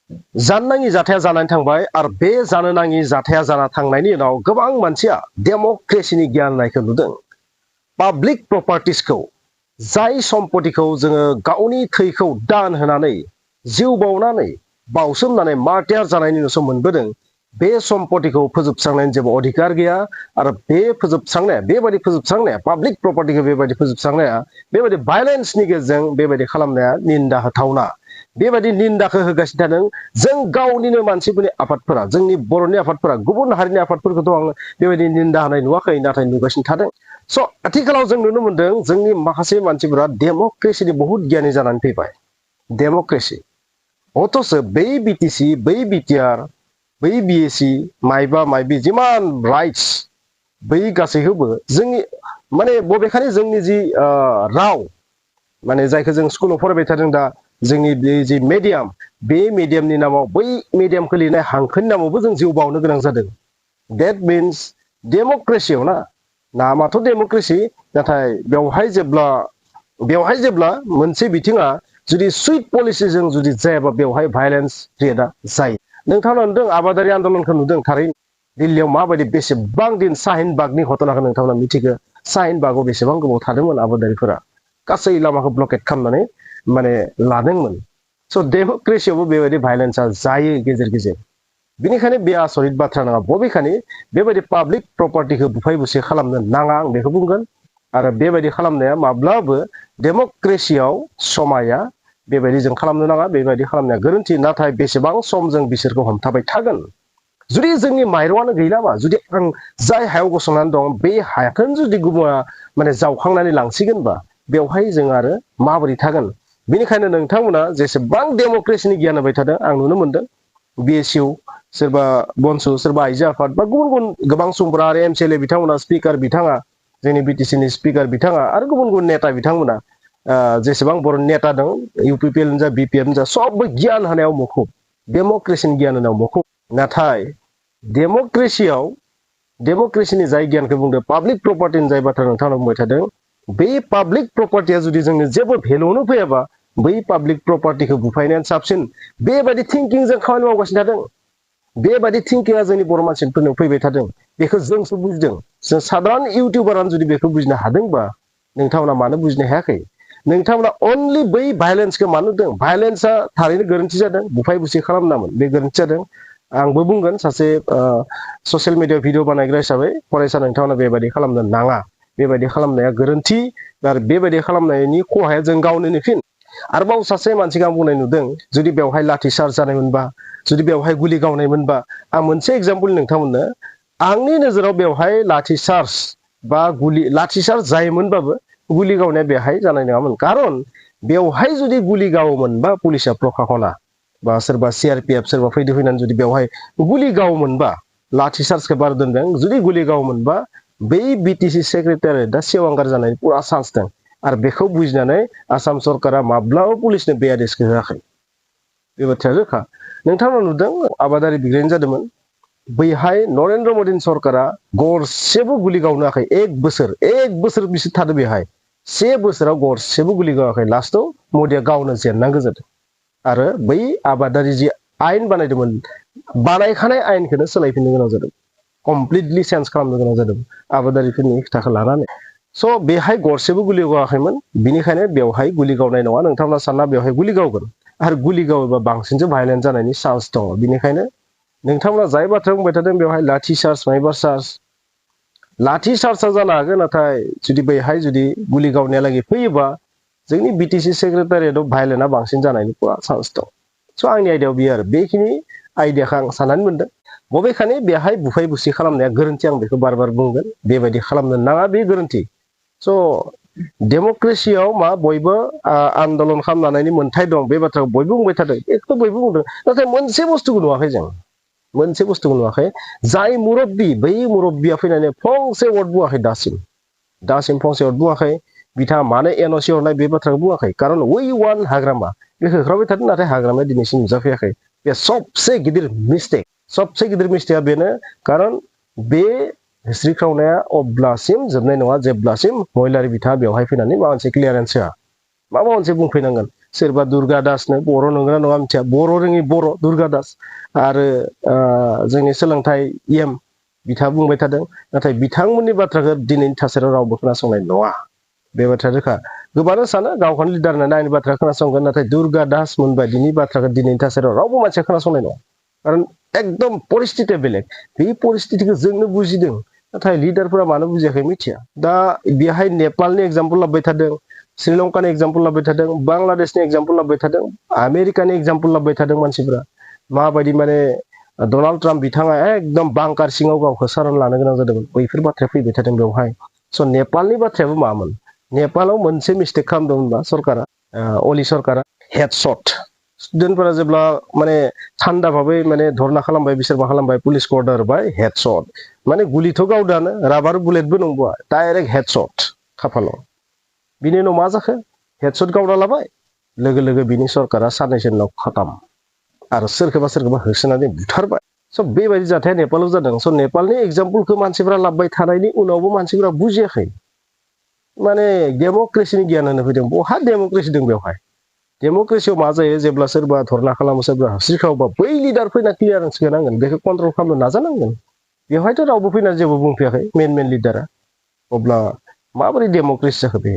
जानो नाङि जाथाया जानानै थांबाय आरो बे जानो नाङि जाथाया जाना थांनायनि उनाव गोबां मानसिया डेम'क्रेसिनि गियान होनायखौ नुदों। पाब्लिक प्रपार्टिसखौ जाय सम्पतिखौ जोङो गावनि थैखौ दान होनानै जिउ बावनानै बावसोमनानै मार्टियार जानायनि उनावसो मोनबोदों बे सम्पतिखौ फोजोबस्रांनायनि जेबो अधिकार गैया आरो बे फोजोबस्रांनाया बेबायदि फोजोबस्रांनाया पाब्लिक प्रपार्टिखौ बेबायदि फोजोबस्रांनाया बेबायदि भायलेन्सनि गेजेरजों बेबायदि खालामनाया निन्दा होथावना। बेबायदि निन्दाखौ होगासिनो थादों जों गावनिनो मानसिफोरनि आफादफोरा जोंनि बर'नि आफादफोरा गुबुन हारिनि आफादफोरखौथ' आं बेबायदि निन्दा होनाय नुवाखै नाथाय नुगासिनो थादों। स' आथिखालाव जों नुनो मोनदों जोंनि माखासे मानसिफोरा डेम'क्रेसिनि बहुद गियानि जानानै फैबाय। डेम'क्रेसि अथ'स बै बिटिसि बै बिटिआर बै बिएसि माइबा माइबि जिमान राइट्स बै गासैखौबो जोंनि माने बबेखानि जोंनि जि राव माने जायखौ जों स्कुलाव फरायबाय थादों दा जोंनि बे जि मिडियाम बे मिडियामनि नामाव बै मिडियामखौ लिरनाय हांखोनि नामावबो जों जिउ बावनो गोनां जादों। डेट मिन्स डेम'क्रेसियाव नामाथ' डेम'क्रेसि नाथाय बेवहाय जेब्ला मोनसे बिथिङा जुदि सुइट पलिसिजों जुदि जायाबा बेवहाय भायलेन्स क्रिएटआ जायो। नोंथाङा नुदों आबादारि आन्दलनखौ नुदों थारैनो दिल्लीयाव माबायदि बेसेबां दिन शाहिन बागनि घटनाखौ नोंथांमोना मिथिगौ। शाहिन बागाव बेसेबां गोबाव थादोंमोन आबादारिफोरा गासै लामाखौ ब्लकेट खालामनानै माने लादोंमोन। स' डेम'क्रेसियावबो बेबायदि भायलेन्सआ जायो गेजेर गेजेर। बेनिखायनो बे आसरित बाथ्रा नङा। बबेखानि बेबायदि पाब्लिक प्रपार्टिखौ बुफाय बुसि खालामनो नाङा आं बेखौ बुंगोन आरो बेबायदि खालामनाया माब्लाबो डेम'क्रेसियाव समाया बेबायदि जों खालामनो नाङा बेबायदि खालामनाया गोरोन्थि। नाथाय बेसेबां सम जों बिसोरखौ हमथाबाय थागोन। जुदि जोंनि माइरंआनो गैलाबा जुदि आं जाय हायाव गसंनानै दं बे हाखौनो जुदि गुबुना माने जावखांनानै लांसिगोनबा बेवहाय जों आरो माबोरै थागोन। बेनिखायनो नोंथांमोना जेसेबां डेम'क्रेसिनि गियान होबाय थादों आं नुनो मोनदों बिएसइउ सोरबा बनसु सोरबा आइजो आफाद बा गुबुन गुबुन गोबां सुबुंफोरा आरो एमसिएलए बिथांमोना स्पिकार बिथाङा जोंनि बिटिसिनि स्पिकार बिथाङा आरो गुबुन गुबुन नेता बिथांमोना जेसेबां बर' नेता दं इउपिपिएल जा बिपिएफ जा सबबो गियान होनायाव मुखुब डेम'क्रेसिनि गियान होनायाव मुखुब। नाथाय डेम'क्रेसिनि जाय गियानखौ बुंदों पाब्लिक प्रपार्टिनि जाय बाथ्रा नोंथांआ बुंबाय थादों बे पाब्लिक प्रपार्टिया जुदि जोंनो जेबो भेलुआवनो फैयाबा बै पाब्लिक प्रपार्टिखौ बुफायनायानो साबसिन। बेबायदि थिंकिंजों खामानि मावगासिनो थादों। बेबायदि थिंकिंआ जोंनि बर' मानसिफोरनाव फैबाय थादों। बेखौ जोंसो बुजिदों। जों साधारन इउटिउबारानो जुदि बेखौ बुजिनो हादोंबा नोंथांमोना मानो बुजिनो हायाखै? नोंथांमोना अनलि बै भायलेन्सखौ मानो नुदों? भायलेन्सआ थारैनो गोरोन्थि जादों। बुफाय बुसि खालामनामोन बे गोरोन्थि जादों। आंबो बुंगोन सासे ससियेल मिडियायाव भिडिअ बानायग्रा हिसाबै फरायसा नोंथांमोना बेबायदि खालामनो नाङा। बेबायदि खालामनाया गोरोन्थि आरो बेबायदि खालामनायनि खहाया जों गावनिनो फिन। आरोबाव सासे मानसिखौ आं बुंनाय नुदों जुदि बेवहाय लाठि चार्ज जानायमोनबा जुदि बेवहाय गुलि गावनायमोनबा आं मोनसे एग्जाम्पल नोंथांमोननो आंनि नोजोराव बेवहाय लाठि चार्ज जायोमोनबाबो गुलि गावनाया बेवहाय जानाय नङामोन। खारन बेवहाय जुदि गुलि गावोमोनबा पुलिसा प्रखाखना बा सोरबा सिआरपिएफ सोरबा फैनानै जुदि बेवहाय गुलि गावोमोनबा लाठि चार्जखौ बारा दोनदों जुदि गुलि गावोमोनबा बै बिटिसि सेक्रेटारियेटआ सेवांगार जानायनि पुरा चान्स दं। आरो बेखौ बुजिनानै आसाम सरकारा माब्लाबा पुलिसनो बे आदेशखौ होआखै। बे बाथ्राया रोखा। नोंथांमोना नुदों आबादारि बिग्रायनाय जादोंमोन बैहाय नरेन्द्र मदिनि सरकारा गरसेबो गुलि गावनो होआखै। एक बोसोर बिसोर थादों बेहाय 1 बोसोराव गरसेबो गुलि गावाखै। लास्टआव मदिया गावनो जेननांगौ जादों। आरो बै आबादारि जि आयेन बानायदोंमोन बानायखानाय आयेनखौनो सोलायफिननो गोनां जादों। कमप्लिटलि चेन्ज खालामनो गोनां जादों आबादारिफोरनि खोथाखौ लानानै। स' बेहाय गरसेबो गुलि गावाखैमोन। बिनिखायनो बेवहाय गुलि गावनाय नङा। नोंथांमोना सानना बेवहाय गुलि गावगोन आरो गुलि गावोबा बांसिनसो भायलेन्ट जानायनि चान्स दङ। बिनिखायनो नोंथांमोना जाय बाथ्रा बुंबाय थादों बेवहाय लाठि चार्ज माइबा चार्ज लाठि चार्जआ जानो हागोन। नाथाय जुदि बैहाय जुदि गुलि गावनायालागै फैयोबा जोंनि बिटिसि सेक्रेटारियेटआव भायलेन्टआ बांसिन जानायनि पुरा चान्स दं। स' आंनि आयदायाव बियो आरो बेखिनि आइडियाखौ आं साननानै मोनदों। बबेखानि बेहाय बुफाय बुसि खालामनाया गोरोन्थि। आं बेखौ बार बार बुंगोन बेबायदि खालामनो नाङा बे गोरोन्थि। स' डेम'क्रेसियाव मा बयबो आन्दलन खालामनायनि मोन्थाय दं बे बाथ्राखौ बयबो बुंबाय थादों। बेखौ बयबो बुंदों। नाथाय मोनसे बुस्थुखौ नुवाखै जों मोनसे बुस्थुखौ नुवाखै जाय मुरब्बि बै मुरब्बिया फैनानै फंसे वर्ड बुङाखै। दासिम फंसे वर्ड बुङाखै। बिथाङा मानो एनअसि हरनाय बे बाथ्राखौ बुङाखै। खारन वी वान हाग्रामा बे होख्रावबाय थादों नाथाय हाग्रामाया दिनैसिम नुजाफैयाखै। बे सबसे गिदिर मिस्टेकआ बेनो। खारन बे हिस्ट्रिख्रावनाया अब्लासिम जोबनाय नङा जेब्लासिम महिलारि बिथाङा बेवहाय फैनानै माबा मोनसे क्लियारेन्स होआ माबा मोनसे बुंफैनांगोन। सोरबा दुर्गा दासनो बर' नंगौना नङा मिथिया बर' रोङि बर' दुर्गा दास आरो जोंनि सोलोंथाइ एम बिथाङा बुंबाय थादों नाथाय बिथांमोननि बाथ्राखौ दिनैनि थासारियाव रावबो खोनासंनाय नङा बे बाथ्रा रोखा गोबानो सानो गावखौनो लिडार होननानै आंनि बाथ्रा खोनासंगोन नाथाय दुर्गा दास मोनबायदिनि बाथ्राखौ दिनैनि थासारियाव रावबो मानसिया खोनासंनाय नङा खारन एकदम परिस्थितिया बेलेग बे परिस्थितिखौ जोंनो बुजिदों नाथाय लिडारफोरा मानो बुजियाखै मिथिया दा बेहाय नेपालनि एग्जाम्पल लाबाय थादों श्रीलंकानि एग्जाम्पल लाबाय थादों बांलादेशनि एग्जाम्पल लाबाय थादों आमेरिकानि एग्जाम्पल लाबाय थादों मानसिफोरा माबायदि माने डनाल्ड ट्राम्प बिथाङा एकदम बांकार सिङाव गावखौ सारन लानो गोनां जादोंमोन बैफोर बाथ्राया फैबाय थादों बेवहाय स' नेपालनि बाथ्रायाबो मामोन नेपालाव मोनसे मिस्टेक खालामदोंमोनबा सरकारा अली सरकारा हेडशट स्टुडेन्टफोरा जेब्ला माने थान्दा भाबै माने धरना खालामबाय बिसोर मा खालामबाय पुलिस अर्डार होबाय हेडशट माने गुलिथ' गावदानो राबार बुलेटबो नंबा डाइरेक्ट हेडशट खाफालाव बिनि उनाव मा जाखो हेडशट गावना लाबाय लोगो लोगो बिनि सरकारा साननैसो उनाव खतम आरो सोरखौबा होसोनानै बुथारबाय स' बेबायदि जाथाया नेपालाव जादों स' नेपालनि एग्जाम्पलखौ मानसिफोरा लाबबाय थानायनि उनावबो मानसिफोरा बुजियाखै माने डेम'क्रेसिनि गियान होनो फैदों बहा डेम'क्रेसि दं बेवहाय डेम'क्रेसियाव मा जायो जेब्ला सोरबा धरना खालामो सोरबा हस्रिखावबा बै लिडार फैना क्लियारेन्स होनांगोन बेखौ कन्ट्रल खालामनो नाजानांगोन बेवहायथ' रावबो फैनानै जेबो बुंफैयाखै मेन लिडारा अब्ला माबोरै डेम'क्रेसि जाखो बे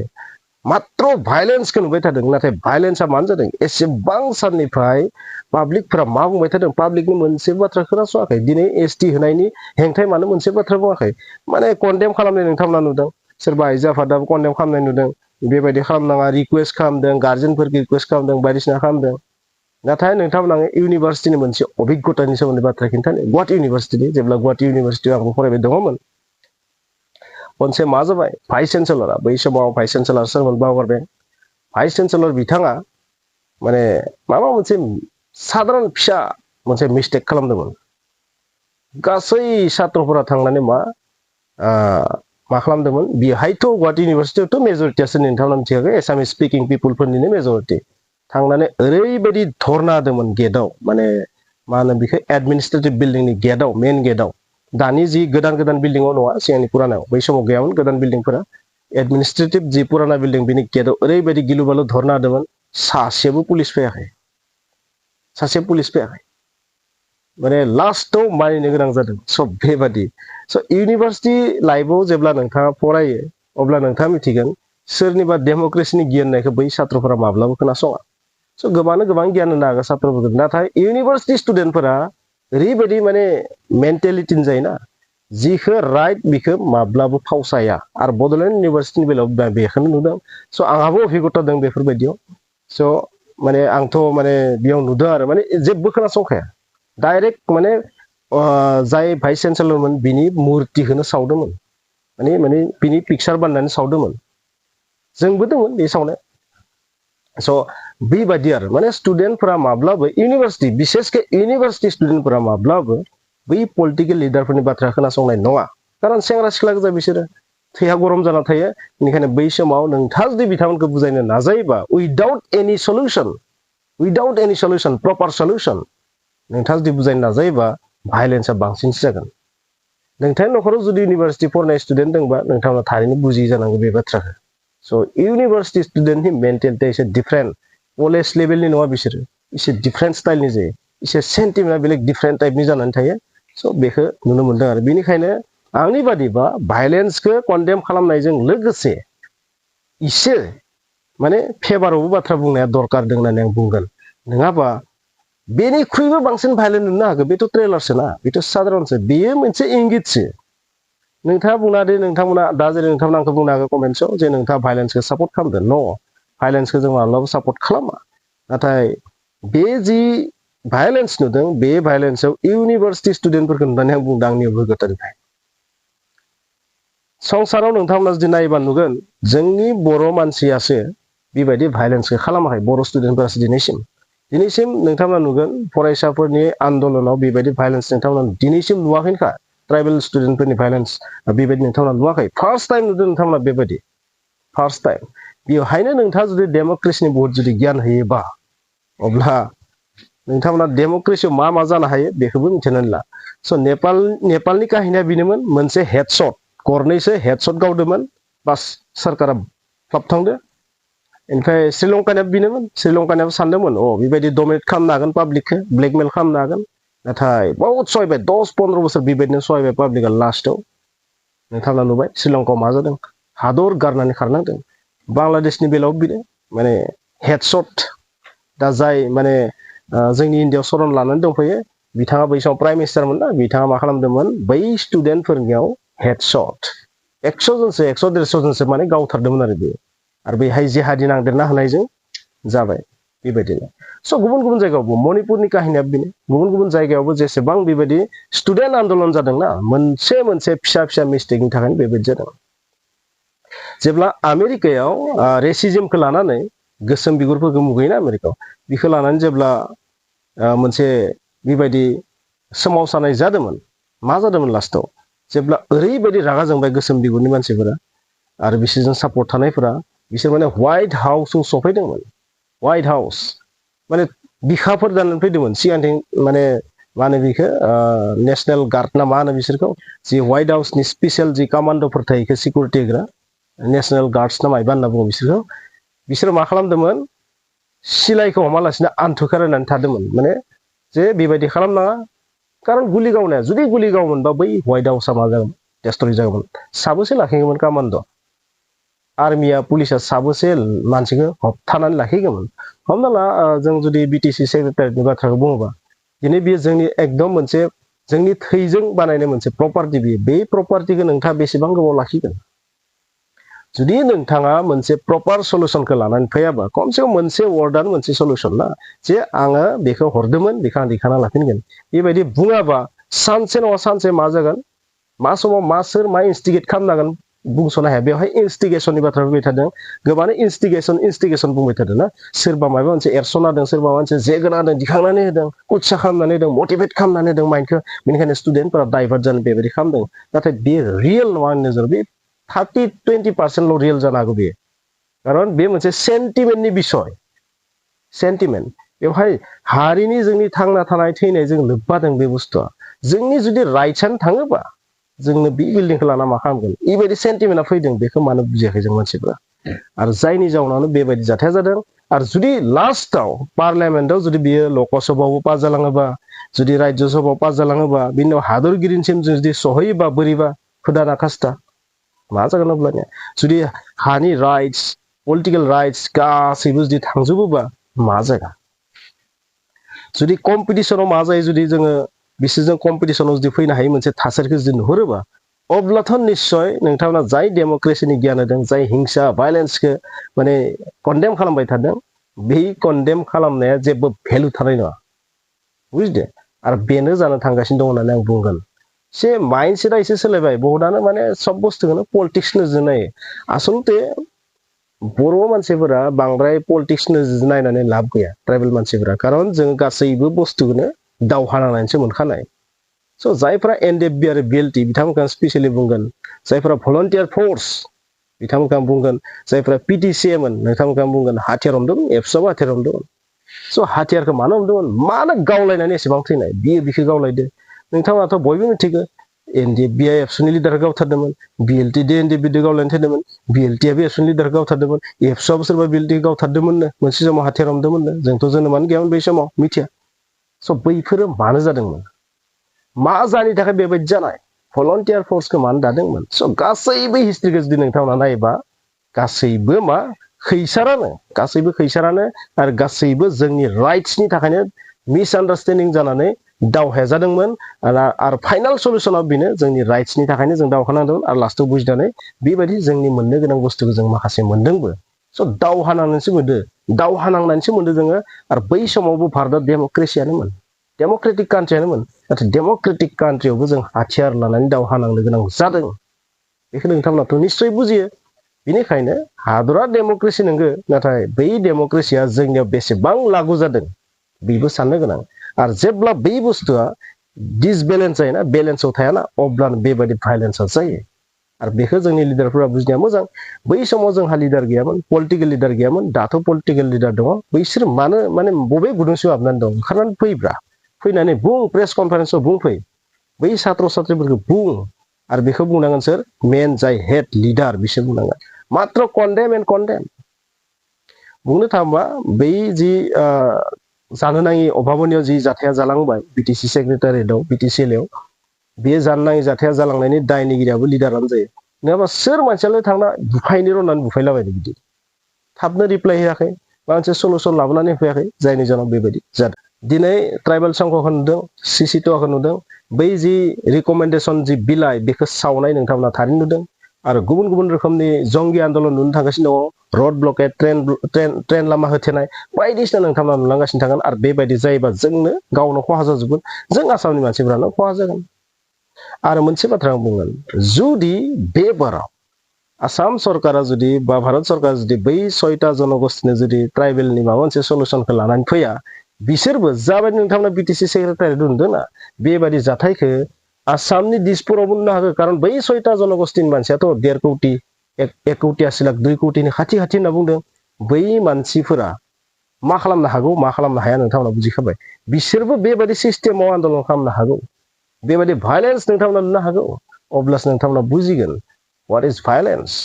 मात्र भायलेन्सखौ नुबाय थादों नाथाय भायलेन्सआ मानो जादों एसेबां साननिफ्राय पाब्लिकफोरा मा बुंबाय थादों पाब्लिकनि मोनसे बाथ्रा खोनासङाखै दिनै एसटि होनायनि हेंथाय मानो मोनसे बाथ्रा बुङाखै माने कन्डेम खालामनाय नोंथांमोना नुदों सोरबा आइजो आफादाबो कन्डेम खालामनाय नुदों बेबायदि खालामनाङा रिकुवेस्ट खालामदों गार्जेनफोरखौ रिकुवेस्ट खालामदों बायदिसिना खालामदों नाथाय नोंथांमोना इउनिभार्सिटिनि मोनसे अभिज्ञतानि सोमोन्दै बाथ्रा खिन्थानो गुवाहाटी इउनिभार्सिटिनि जेब्ला गुवाहाटी इउनिभार्सिटियाव आंबो फरायबाय दङमोन खनसे मा जाबाय भाइस चेन्सेलरा बै समाव भाइस चेन्सेलर सोरमोन बावगारबाय भाइस चेन्सेलर बिथाङा माने माबा मोनसे साधारन फिसा मोनसे मिस्टेक खालामदोंमोन गासै छात्रफोरा थांनानै मा खालामदोंमोन बेहायथ' गुवाहाटी इउनिभार्सिटियावथ' मेजरिटियासो नोंथांमोना मिथियाखै एसामिस स्पिकिं पिपुलफोरनिनो मेजरिटि थांनानै ओरैबायदि धरना होदोंमोन गेटआव माने मा होनो बेखौ एडमिनिस्ट्रेटिभ बिल्डिंनि गेटआव मेन गेटआव दानि जि गोदान बिल्डिङाव नङा सिगांनि पुरानायाव बै समाव गैयामोन गोदान बिल्डिंफोरा एडमिनिस्ट्रेटिभ जि पुराना बिल्डिं बिनि गेटआव ओरैबायदि गिलु बालु धरना होदोंमोन सासेबो पुलिस फैयाखै माने लास्टआव मानिनो गोनां जादों सब बेबादि स' इउनिभार्सिटि लाइफआव जेब्ला नोंथाङा फरायो अब्ला नोंथाङा मिथिगोन सोरनिबा डेम'क्रेसिनि गियान होननायखौ बै छात्रफोरा माब्लाबो खोनासङा स' गोबां गियान होनो हागौ छात्रफोरखौ नाथाय इउनिभार्सिटि स्टुडेन्टफोरा ओरैबायदि माने मेन्टेलिटिनि जायोना जिखौ राइट बिखौ माब्लाबो फावसाया आरो बड'लेण्ड इउनिभार्सिटिनि बेलायाव बेखौनो नुदों स' आंहाबो अभिगता दं बेफोरबायदियाव स' माने आंथ' माने बेयाव नुदों आरो माने जेबो खोनासंखाया डाइरेक्ट माने जाय भाइस चेन्सेलरमोन बिनि मुर्तिखौनो सावदोंमोन माने बिनि पिक्सार बानायनानै सावदोंमोन जोंबो दंमोन बे सावनाय स' बेबायदि आरो माने स्टुडेन्टफोरा माब्लाबो इउनिभार्सिटि बिसेसके इउनिभार्सिटि स्टुडेन्टफोरा माब्लाबो बै पलिटिकेल लिडारफोरनि बाथ्रा खोनासंनाय नङा खारन सेंग्रा सिख्ला गोजा बिसोरो थैहा गरम जाना थायो बेनिखायनो बै समाव नोंथाङा जुदि बिथांमोनखौ बुजायनो नाजायोबा उइदाउट एनि सलिउसन प्रपार सलिउसन नोंथाङा जुदि बुजायनो नाजायोबा भायलेन्सआ बांसिनसो जागोन नोंथांनि न'खराव जुदि इउनिभार्सिटि फरायनाय स्टुडेन्ट दंबा नोंथांमोना थारैनो बुजियै जानांगौ बे बाथ्राखौ स' इउनिभार्सिटि स्टुडेन्टनि मेन्टेलिटिया एसे डिफारेन्ट कलेज लेभेलनि नङा बिसोरो एसे डिफारेन्ट स्टाइलनि जायो एसे सेन्टिमेन्टआ बेलेग डिफारेन्ट टाइपनि जानानै थायो स' बेखौ नुनो मोनदों आरो बेनिखायनो आंनि बादिबा भायलेन्सखौ कन्डेम खालामनायजों लोगोसे इसे माने फेभारावबो बाथ्रा बुंनाया दरकार दं होननानै आं बुंगोन नङाबा बेनिख्रुइबो बांसिन भायलेन्ट नुनो हागौ बेथ' ट्रेलारसो ना बेथ' साधारनसो बेयो मोनसे इंगितसो नोंथाङा बुंना दे नोंथांमोना दा जेरै नोंथांमोना आंखौ बुंनो हागौ कमेन्ट्सआव जे नोंथाङा भायलेन्सखौ सापर्ट खालामदों न' भायलेन्सखौ जों माब्लाबा सापर्ट खालामा नाथाय बे जि भायलेन्स नुदों बे भायलेन्सआव इउनिभार्सिटि स्टुडेन्टफोरखौ नुनानै आं बुंदों आंनि अभिगतानिफ्राय संसाराव नोंथांमोना जुदि नायोबा नुगोन जोंनि बर' मानसियासो बेबायदि भायलेन्सखौ खालामाखै बर' स्टुडेन्टफोरासो दिनैसिम नोंथांमोना नुगोन फरायसाफोरनि आन्दलनाव बेबायदि भायलेन्स नोंथांमोना दिनैसिम नुवाखैनोखा ट्राइबेल स्टुडेन्टफोरनि भायलेन्स बेबायदि नोंथांमोना नुवाखै फार्स्ट टाइम नुदों नोंथांमोना बेबायदि फार्स्ट टाइम बेवहायनो नोंथाङा जुदि डेम'क्रेसिनि बहुत जुदि गियान होयोबा अब्ला नोंथांमोना डेम'क्रेसियाव मा जानो हायो बेखौबो मिथिनानै ला स' नेपालनि काहिनिया बेनोमोन मोनसे हेडशट गरनैसो हेडशट गावदोंमोन बास सोरखारा फ्लाबथांदो ओमफ्राय श्रीलंकानियाबो बेनोमोन श्रीलंकानियाबो सानदोंमोन बेबायदि डमिनेट खालामनो हागोन पाब्लिकखौ ब्लेकमेल खालामनो हागोन नाथाय बहुत सहायबाय 10-15 बोसोर बेबायदिनो सहायबाय पाब्लिकआ लास्टआव नोंथाङा नुबाय श्रीलंकायाव मा जादों हादर गारनानै खारनांदों बांलादेशनि बेलायाव बेनो माने हेडशट दा जाय माने जोंनि इन्डियायाव सरन लानानै दंफैयो बिथाङा बै समाव प्राइम मिनिस्टारमोन ना बिथाङा मा खालामदोंमोन बै स्टुडेन्टफोरनियाव हेडशट 100 जनसो 100-150 जनसो माने गावथारदोंमोन आरो बेहाय जिहादि नांदेरना होनायजों जाबाय बेबायदिनो स' गुबुन गुबुन जायगायावबो मणिपुरनि काहिनिया बेनो गुबुन गुबुन जायगायावबो जेसेबां बेबायदि स्टुडेन्ट आन्दलन जादोंना मोनसे मोनसे फिसा फिसा मिस्टेकनि थाखायनो बेबायदि जादों जेब्ला आमेरिकायाव रेसिजमखौ लानानै गोसोम बिगुरफोरखौ मुगैयोना आमेरिकायाव बेखौ लानानै जेब्ला मोनसे बेबायदि सोमावसारनाय जादोंमोन मा जादोंमोन लास्टआव जेब्ला ओरैबायदि रागा जोंबाय गोसोम बिगुरनि मानसिफोरा आरो बिसोरजों सापर्ट थानायफोरा बिसोर माने व्हाइट हाउसआव सफैदोंमोन व्हाइट हाउस माने बिखाफोर जानानै फैदोंमोन सिगांथिं माने मा होनो बेखौ नेसनेल गार्ड ना मा होनो बिसोरखौ जि व्हाइट हाउसनि स्पेसियेल जि कामान्ड'फोर थायो सिकिउरिटि होग्रा नेसनेल गार्डस ना मायबा होनना बुङो बिसोरो मा खालामदोंमोन सिलाइखौ हमालासिनो आन्थुखौ रायनानै थादोंमोन माने जे बेबायदि खालामनाङा खारन गुलि गावनाया जुदि गुलि गावोमोनबा बै व्हाइट हाउसआ मा जागोन डेस्ट्रय जागौमोन साबोसे लाखिगौमोन कामान्ड' आर्मिया पुलिसा साबोसे मानसिखौ होबथानानै लाखिगौमोन हमना ला जों जुदि बिटिसि सेक्रेटारियेटनि बाथ्राखौ बुङोबा दिनै बेयो जोंनि एकदम मोनसे जोंनि थैजों बानायनाय मोनसे प्रपार्टि बेयो बे प्रपार्टिखौ नोंथाङा बेसेबां गोबाव लाखिगोन जुदि नोंथाङा मोनसे प्रपार सलुसनखौ लानानै फैयाबा खमसे खम मोनसे वार्डआनो मोनसे सलुसन ना जे आङो बेखौ हरदोंमोन बेखौ आं दिखांना लाफिनगोन बेबायदि बुङाबा सानसे नङा सानसे मा जागोन मा समाव मा सोर मा इन्स्टिगेट खालामनांगोन बुंस'नो हाया बेवहाय इन्स्टिगेसननि बाथ्रा बुंबाय थादों गोबाङानो इन्स्टिगेसन बुंबाय थादों ना सोरबा माबा मोनसे एरसना होदों सोरबा मोनसे जेगोना होदों दिखांनानै होदों उत्सा खालामनानै होदों मटिभेट खालामनानै होदों माइन्डखौ बेनिखायनो स्टुडेन्टफोरा डाइभार्ट जानो बेबायदि खालामदों नाथाय बे रियेल नङा आंनि नोजोर बे 30-20% रियेल जानो हागौ बेयो खारन बे मोनसे सेन्टिमेन्टनि बिसय सेन्टिमेन्ट बेवहाय हारिनि जोंनि थांना थानाय थैनायजों लोब्बा दं बे बुस्थुआ जोंनि जुदि राइट्सआनो थाङोबा जोंनो बे बिल्डिंखौ लाना मा खालामगोन बेबायदि सेन्टिमेन्टआ फैदों बेखौ मानो बुजियाखै जों मानसिफ्रा आरो जायनि जाउनावनो बेबायदि जाथाया जादों आरो जुदि लास्टआव पार्लियामेन्टआव जुदि बियो लकसभायावबो पास जालाङोबा जुदि राज्य सभायाव पास जालाङोबा बिनि उनाव हादरगिरिनिसिम जुदि सहैयोबा बोरैबा खुदाना खास्ता मा जागोन अब्लानिया जुदि हानि राइट्स पलिटिकेल राइट्स गासैबो जुदि थांजोबोबा मा जागोन जुदि कम्पिटिसनाव मा जायो जुदि जोङो बिसोरजों कम्पिटिसनाव जुदि फैनो हायो मोनसे थासारिखौ जुदि नुहुरोबा अब्लाथ' निस्सय नोंथांमोना जाय डेम'क्रेसिनि गियान होदों जाय हिंसा भायलेन्सखौ माने कन्डेम खालामबाय थादों बे कन्डेम खालामनाया जेबो भेलु थानाय नङा बुजिदो आरो बेनो जानो थांगासिनो दं होननानै आं बुंगोन से माइन्डसेटआ एसे सोलायबाय बहुतानो माने सब बुस्थुखौनो पलिटिक्स नोजोर नायो आसलते बर' मानसिफोरा बांद्राय पलिटिक्स नोजोर नायनानै लाब गैया ट्राइबेल मानसिफोरा खारन जों गासैबो बुस्थुखौनो दावहा नांनानैसो मोनखानाय स' जायफोरा एनडिएफबि आरो बिएलटि बिथांमोनखौ स्पेसियेलि बुंगोन जायफोरा भलन्टियार फोर्स बिथांमोनखौ बुंगोन जायफोरा पिटिसिएमोन नोंथांमोनखौ बुंगोन हाथियार हमदों एबसुआबो हाथियार हमदों स' हाथियारखौ मानो हमदोंमोन मानो गावलायनानै एसेबां थैनाय बियो बिखौ गावलायदो नोंथाङाथ' बयबो मिथिगौ एनडिएफबिआ एबसुनि लिडारखौ गावथारदोंमोन बिएलटि दे एनडिएफबि गावलायनानै थैदोंमोन बिएलटिआबो एबसुनि लिडारखौ गावथारदोंमोन एबसुआबो सोरबा बिएलटि गावथारदोंमोननो मोनसे समाव हाथियार हमदोंमोननो जोंथ' जोनोमानो गैयामोन बै समाव मिथिया स' बैफोरो मानो जादोंमोन मा जानि थाखाय बेबायदि जानाय भलन्टियार फोर्सखौ मानो दादोंमोन स' गासैबो हिस्ट्रिखौ जुदि नोंथांमोना नायोबा गासैबो मा खैसारानो आरो गासैबो जोंनि राइट्सनि थाखायनो मिसआन्डारस्टेन्डिं जानानै दावहाया जादोंमोन आरो फाइनाल सलुसनाव बेनो जोंनि राइट्सनि थाखायनो जों दावहा नांदोंमोन आरो लास्टआव बुजिनानै बेबायदि जोंनि मोननो गोनां बुस्थुखौ जों माखासे मोनदोंबो स' दावहा नांनानैसो मोनदों जोङो आरो बै समावबो भारतआ डेम'क्रेसियानोमोन डेम'क्रेटिक कान्ट्रियानोमोन नाथाय डेम'क्रेटिक कान्ट्रियावबो जों हाथियार लानानै दावहा नांनो गोनां जादों बेखौ नोंथांमोनाथ' निस्सय बुजियो बेनिखायनो हादरा डेम'क्रेसि नंगौ नाथाय बै डेम'क्रेसिया जोंनियाव बेसेबां लागु जादों बेबो साननो गोनां आरो जेब्ला बै बुस्थुआ डिसबेलेन्स जायोना बेलेन्सआव थायाना अब्लानो बेबायदि भायलेन्सआ जायो आरो बेखौ जोंनि लिडारफोरा बुजिनाया मोजां बै समाव जोंहा लिडार गैयामोन पलिटिकेल लिडार गैयामोन दाथ' पलिटिकेल लिडार दङ बैसोर मानो माने बबे गुदुंसियाव हाबनानै दं ओंखारनानै फैब्रा फैनानै बुं प्रेस कनफारेन्सआव बुंफै बै सात्र साथ्रिफोरखौ बुं आरो बेखौ बुंनांगोन सोर मेन जाय हेड लिडार बिसोर बुंनांगोन मात्र कन्डेम एन्ड कन्डेम बुंनो थाङोबा बै जि जानो नाङि अभाबनियाव जि जाथाया जालांबाय बिटिसि सेक्रेटारियेटआव बिटिसिएलआव बे जानो नाङि जाथाया जालांनायनि दायनिगिरियाबो लिडारानो जायो नङाबा सोर मानसियालाय थांना बुफायनो रनानै बुफायलाबायदो बिदि थाबनो रिप्लाय होआखै माबा मोनसे सलुसन लाबोनानै होफैयाखै जायनि जाहोनाव बेबायदि जादों दिनै ट्राइबेल संघखौ नुदों सिसिट'खौ नुदों बै जि रिकमेन्डेसन जि बिलाइ बेखौ सावनाय नोंथांमोना थारैनो नुदों आरो गुबुन गुबुन रोखोमनि जंगि आन्दलन नुनो थांगासिनो दङ रड ब्लकेट ट्रेन लामा होथेनाय बायदिसिना नोंथांमोना नुलांगासिनो थागोन आरो बेबायदि जायोबा जोंनो गावनो खहा जाजोबगोन जों आसामनि मानसिफोरानो खहा जागोन आरो मोनसे बाथ्रा आं बुंगोन जुदि बे बाराव आसाम सरकारा जुदि बा भारत सरकारा जुदि बै 6टा जनगोष्ठीनो जुदि ट्राइबेलनि माबा मोनसे सलुसनखौ लानानै फैया बिसोरबो जाबायदि नोंथांमोना बिटिसि सेक्रेटारियेट नुदोंना बेबायदि जाथायखौ आसामनि दिसपुरावबो नुनो हागौ कारण बै 6टा जनगोष्ठीनि मानसियाथ 1.5 कोटि 1 कोटि 80 लाख 2 कोटिनि खाथि खाथि होनना बुंदों बै मानसिफोरा मा खालामनो हागौ मा खालामनो हाया नोंथांमोना बुजिखाबाय बिसोरबो बेबायदि सिस्टेमाव आन्दलन खालामनो हागौ बेबायदि भाइलेन्स नोंथांमोना नुनो हागौ अब्लासो नोंथांमोना बुजिगोन व्हाट इज भाइलेन्स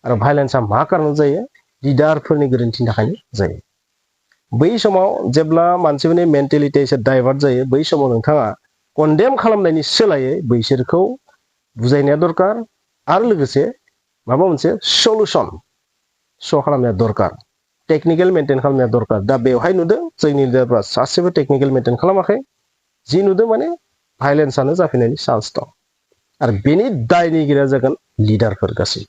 आरो भाइलेन्सआ मा कारन जायो लिडारफोरनि गोरोन्थिनि थाखायनो जायो बै समाव जेब्ला मानसिफोरनि मेन्टेलिटिया एसे डाइभार्ट जायो बै समाव नोंथाङा कन्डेम खालामनायनि सोलायै बैसोरखौ बुजायनाया दरकार आरो लोगोसे माबा मोनसे सलुसन श' खालामनाया दरकार टेक्निकेल मेइनटेइन खालामनाया दरकार दा बेवहाय नुदों जोंनि लिडारफ्रा सासेबो टेक्निकेल मेइनटेइन खालामाखै जि नुदों माने भाइलेन्सआनो जाफिननायनि चान्स दं आरो बेनि दायनिगिरिया जागोन लिडारफोर गासै